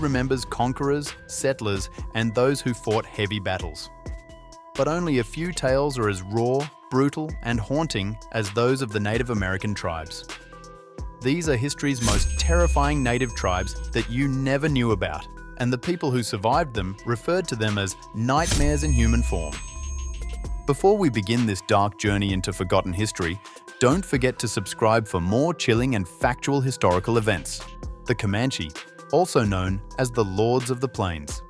remembers conquerors, settlers, and those who fought heavy battles. But only a few tales are as raw, brutal, and haunting as those of the Native American tribes. These are history's most terrifying native tribes that you never knew about, and the people who survived them referred to them as nightmares in human form. Before we begin this dark journey into forgotten history, don't forget to subscribe for more chilling and factual historical events. The Comanche, also known as the Lords of the Plains.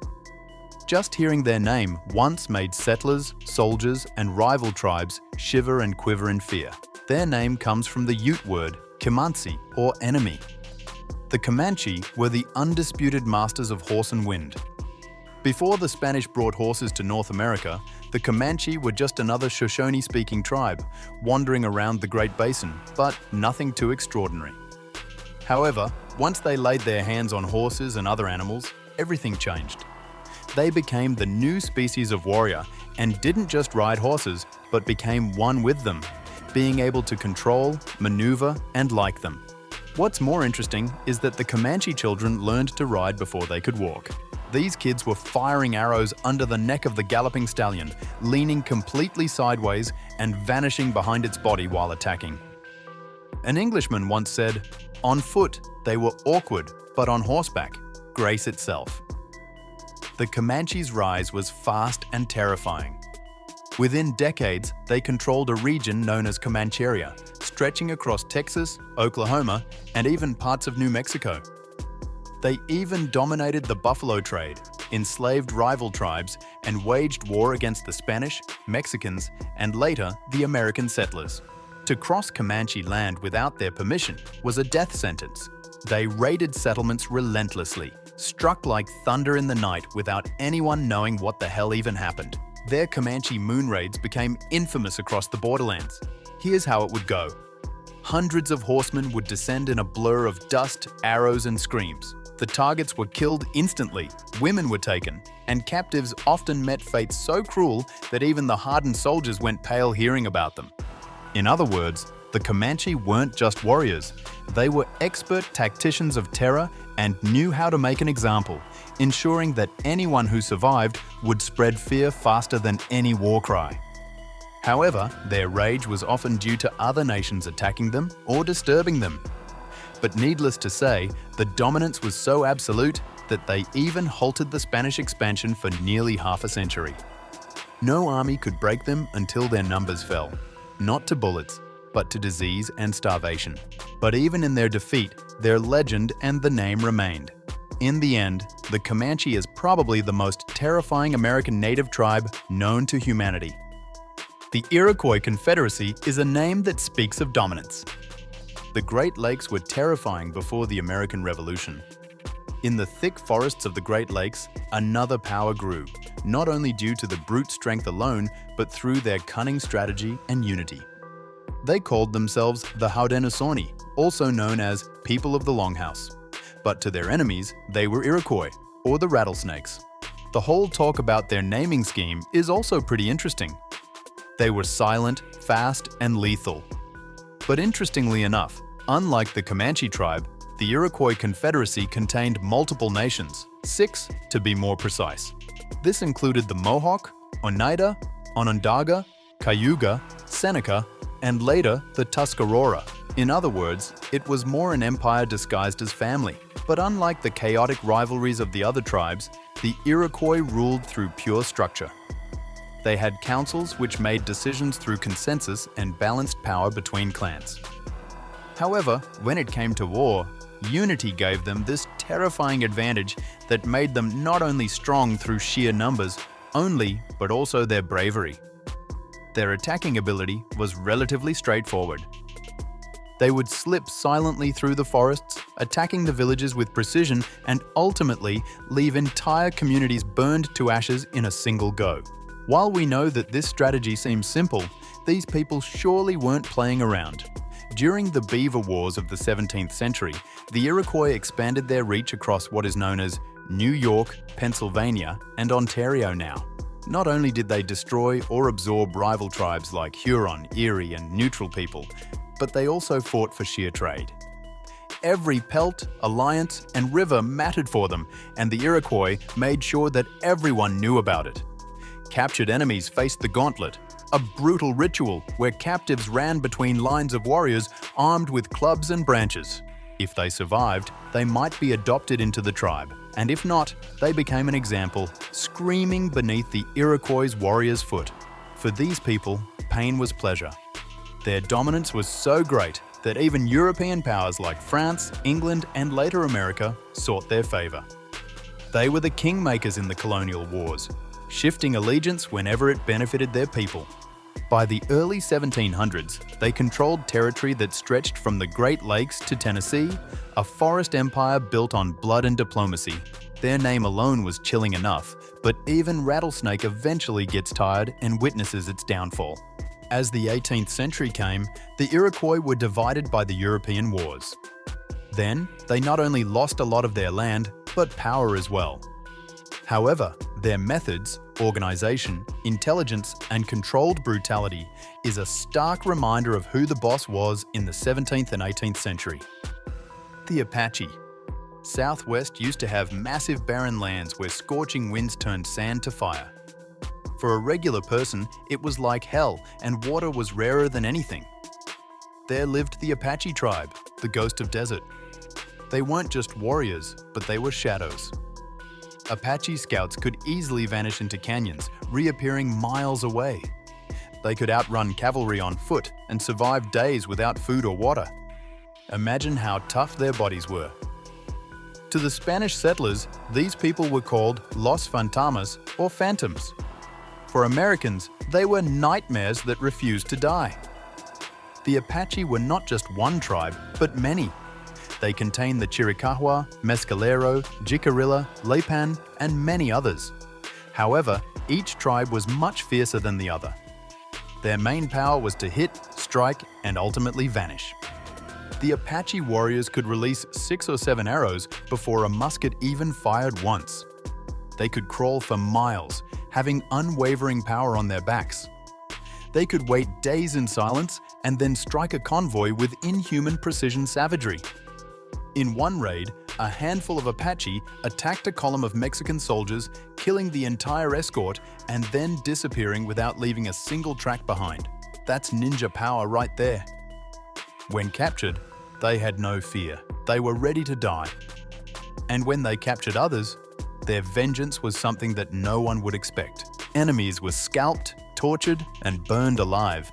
Just hearing their name once made settlers, soldiers, and rival tribes shiver and quiver in fear. Their name comes from the Ute word Comanche, or enemy. The Comanche were the undisputed masters of horse and wind. Before the Spanish brought horses to North America, the Comanche were just another Shoshone-speaking tribe, wandering around the Great Basin, but nothing too extraordinary. However, once they laid their hands on horses and other animals, everything changed. They became the new species of warrior and didn't just ride horses, but became one with them, being able to control, maneuver, and like them. What's more interesting is that the Comanche children learned to ride before they could walk. These kids were firing arrows under the neck of the galloping stallion, leaning completely sideways and vanishing behind its body while attacking. An Englishman once said, "On foot, they were awkward, but on horseback, grace itself." The Comanche's rise was fast and terrifying. Within decades, they controlled a region known as Comancheria, stretching across Texas, Oklahoma, and even parts of New Mexico. They even dominated the buffalo trade, enslaved rival tribes, and waged war against the Spanish, Mexicans, and later the American settlers. To cross Comanche land without their permission was a death sentence. They raided settlements relentlessly, struck like thunder in the night without anyone knowing what the hell even happened. Their Comanche moon raids became infamous across the borderlands. Here's how it would go. Hundreds of horsemen would descend in a blur of dust, arrows, and screams. The targets were killed instantly, women were taken, and captives often met fates so cruel that even the hardened soldiers went pale hearing about them. In other words, the Comanche weren't just warriors. They were expert tacticians of terror and knew how to make an example, ensuring that anyone who survived would spread fear faster than any war cry. However, their rage was often due to other nations attacking them or disturbing them. But needless to say, the dominance was so absolute that they even halted the Spanish expansion for nearly half a century. No army could break them until their numbers fell, not to bullets, but to disease and starvation. But even in their defeat, their legend and the name remained. In the end, the Comanche is probably the most terrifying American native tribe known to humanity. The Iroquois Confederacy is a name that speaks of dominance. The Great Lakes were terrifying before the American Revolution. In the thick forests of the Great Lakes, another power grew, not only due to the brute strength alone, but through their cunning strategy and unity. They called themselves the Haudenosaunee, also known as People of the Longhouse. But to their enemies, they were Iroquois, or the Rattlesnakes. The whole talk about their naming scheme is also pretty interesting. They were silent, fast, and lethal. But interestingly enough, unlike the Comanche tribe, the Iroquois Confederacy contained multiple nations, 6 to be more precise. This included the Mohawk, Oneida, Onondaga, Cayuga, Seneca, and later the Tuscarora. In other words, it was more an empire disguised as family. But unlike the chaotic rivalries of the other tribes, the Iroquois ruled through pure structure. They had councils which made decisions through consensus and balanced power between clans. However, when it came to war, unity gave them this terrifying advantage that made them not only strong through sheer numbers only, but also their bravery. Their attacking ability was relatively straightforward. They would slip silently through the forests, attacking the villages with precision and ultimately leave entire communities burned to ashes in a single go. While we know that this strategy seems simple, these people surely weren't playing around. During the Beaver Wars of the 17th century, the Iroquois expanded their reach across what is known as New York, Pennsylvania, and Ontario now. Not only did they destroy or absorb rival tribes like Huron, Erie, and Neutral people, but they also fought for sheer trade. Every pelt, alliance, and river mattered for them, and the Iroquois made sure that everyone knew about it. Captured enemies faced the gauntlet, a brutal ritual where captives ran between lines of warriors armed with clubs and branches. If they survived, they might be adopted into the tribe, and if not, they became an example, screaming beneath the Iroquois' warrior's foot. For these people, pain was pleasure. Their dominance was so great that even European powers like France, England, and later America sought their favor. They were the kingmakers in the colonial wars, shifting allegiance whenever it benefited their people. By the early 1700s, they controlled territory that stretched from the Great Lakes to Tennessee, a forest empire built on blood and diplomacy. Their name alone was chilling enough, but even Rattlesnake eventually gets tired and witnesses its downfall. As the 18th century came, the Iroquois were divided by the European wars. Then, they not only lost a lot of their land, but power as well. However, their methods, organization, intelligence, and controlled brutality is a stark reminder of who the boss was in the 17th and 18th century. The Apache. Southwest used to have massive barren lands where scorching winds turned sand to fire. For a regular person, it was like hell, and water was rarer than anything. There lived the Apache tribe, the ghost of desert. They weren't just warriors, but they were shadows. Apache scouts could easily vanish into canyons, reappearing miles away. They could outrun cavalry on foot and survive days without food or water. Imagine how tough their bodies were. To the Spanish settlers, these people were called Los Fantasmas or Phantoms. For Americans, they were nightmares that refused to die. The Apache were not just one tribe, but many. They contained the Chiricahua, Mescalero, Jicarilla, Lipan, and many others. However, each tribe was much fiercer than the other. Their main power was to hit, strike, and ultimately vanish. The Apache warriors could release 6 or 7 arrows before a musket even fired once. They could crawl for miles, having unwavering power on their backs. They could wait days in silence and then strike a convoy with inhuman precision savagery. In one raid, a handful of Apache attacked a column of Mexican soldiers, killing the entire escort and then disappearing without leaving a single track behind. That's ninja power right there. When captured, they had no fear. They were ready to die. And when they captured others, their vengeance was something that no one would expect. Enemies were scalped, tortured, and burned alive.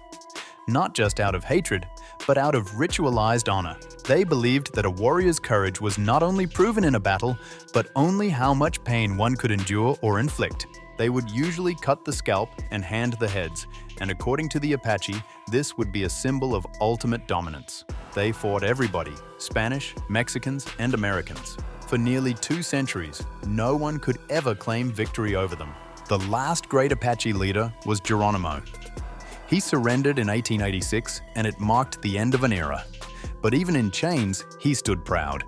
Not just out of hatred, but out of ritualized honor. They believed that a warrior's courage was not only proven in a battle, but only how much pain one could endure or inflict. They would usually cut the scalp and hand the heads, and according to the Apache, this would be a symbol of ultimate dominance. They fought everybody, Spanish, Mexicans, and Americans. For nearly 2 centuries, no one could ever claim victory over them. The last great Apache leader was Geronimo. He surrendered in 1886, and it marked the end of an era. But even in chains, he stood proud.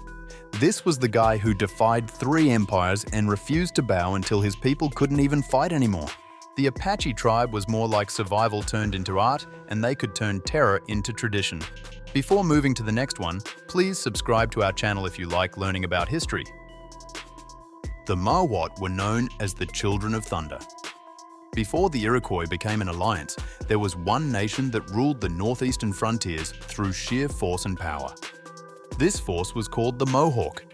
This was the guy who defied 3 empires and refused to bow until his people couldn't even fight anymore. The Apache tribe was more like survival turned into art, and they could turn terror into tradition. Before moving to the next one, please subscribe to our channel if you like learning about history. The Mohawk were known as the Children of Thunder. Before the Iroquois became an alliance, there was one nation that ruled the northeastern frontiers through sheer force and power. This force was called the Mohawk.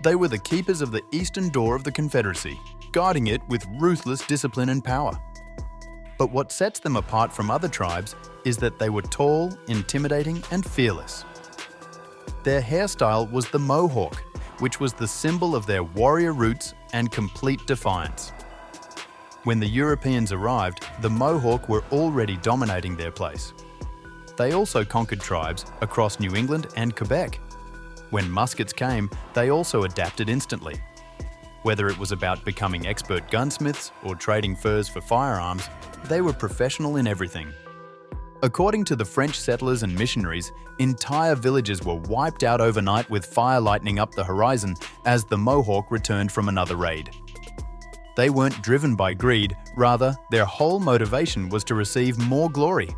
They were the keepers of the eastern door of the Confederacy, guarding it with ruthless discipline and power. But what sets them apart from other tribes is that they were tall, intimidating, and fearless. Their hairstyle was the Mohawk, which was the symbol of their warrior roots and complete defiance. When the Europeans arrived, the Mohawk were already dominating their place. They also conquered tribes across New England and Quebec. When muskets came, they also adapted instantly. Whether it was about becoming expert gunsmiths or trading furs for firearms, they were professional in everything. According to the French settlers and missionaries, entire villages were wiped out overnight with fire lighting up the horizon as the Mohawk returned from another raid. They weren't driven by greed, rather, their whole motivation was to receive more glory.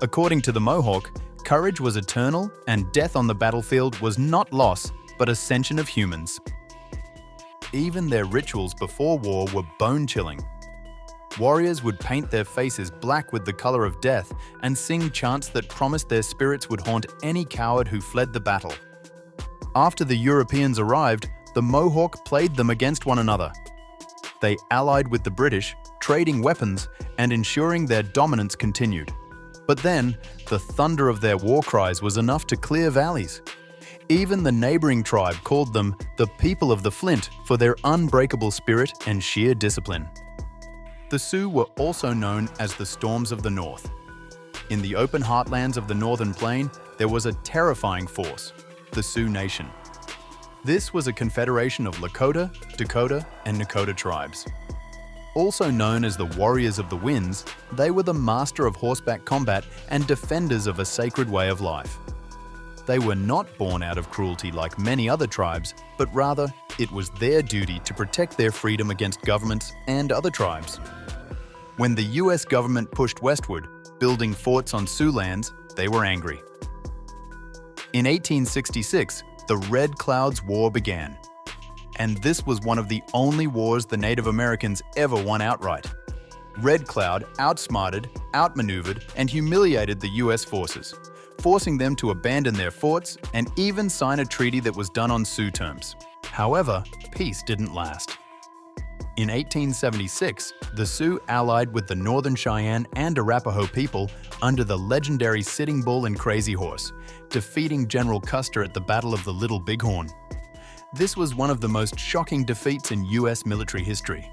According to the Mohawk, Courage was eternal, and death on the battlefield was not loss, but ascension of humans. Even their rituals before war were bone-chilling. Warriors would paint their faces black with the color of death and sing chants that promised their spirits would haunt any coward who fled the battle. After the Europeans arrived, the Mohawk played them against one another. They allied with the British, trading weapons and ensuring their dominance continued. But then, the thunder of their war cries was enough to clear valleys. Even the neighboring tribe called them the People of the Flint for their unbreakable spirit and sheer discipline. The Sioux were also known as the Storms of the North. In the open heartlands of the Northern Plain, there was a terrifying force, the Sioux Nation. This was a confederation of Lakota, Dakota, and Nakota tribes. Also known as the Warriors of the Winds, they were the master of horseback combat and defenders of a sacred way of life. They were not born out of cruelty like many other tribes, but rather, it was their duty to protect their freedom against governments and other tribes. When the US government pushed westward, building forts on Sioux lands, they were angry. In 1866, the Red Cloud's War began. And this was one of the only wars the Native Americans ever won outright. Red Cloud outsmarted, outmaneuvered, and humiliated the US forces, forcing them to abandon their forts and even sign a treaty that was done on Sioux terms. However, peace didn't last. In 1876, the Sioux allied with the Northern Cheyenne and Arapaho people under the legendary Sitting Bull and Crazy Horse, defeating General Custer at the Battle of the Little Bighorn. This was one of the most shocking defeats in US military history.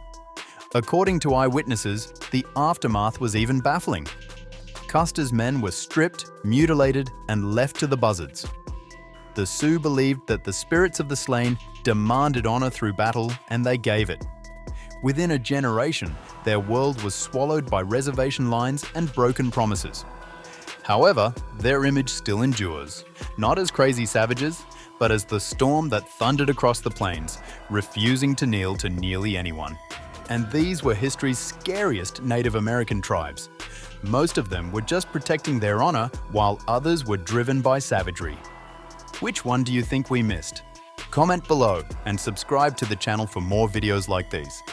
According to eyewitnesses, the aftermath was even baffling. Custer's men were stripped, mutilated, and left to the buzzards. The Sioux believed that the spirits of the slain demanded honor through battle, and they gave it. Within a generation, their world was swallowed by reservation lines and broken promises. However, their image still endures, not as crazy savages, but as the storm that thundered across the plains, refusing to kneel to nearly anyone. And these were history's scariest Native American tribes. Most of them were just protecting their honor, while others were driven by savagery. Which one do you think we missed? Comment below and subscribe to the channel for more videos like these.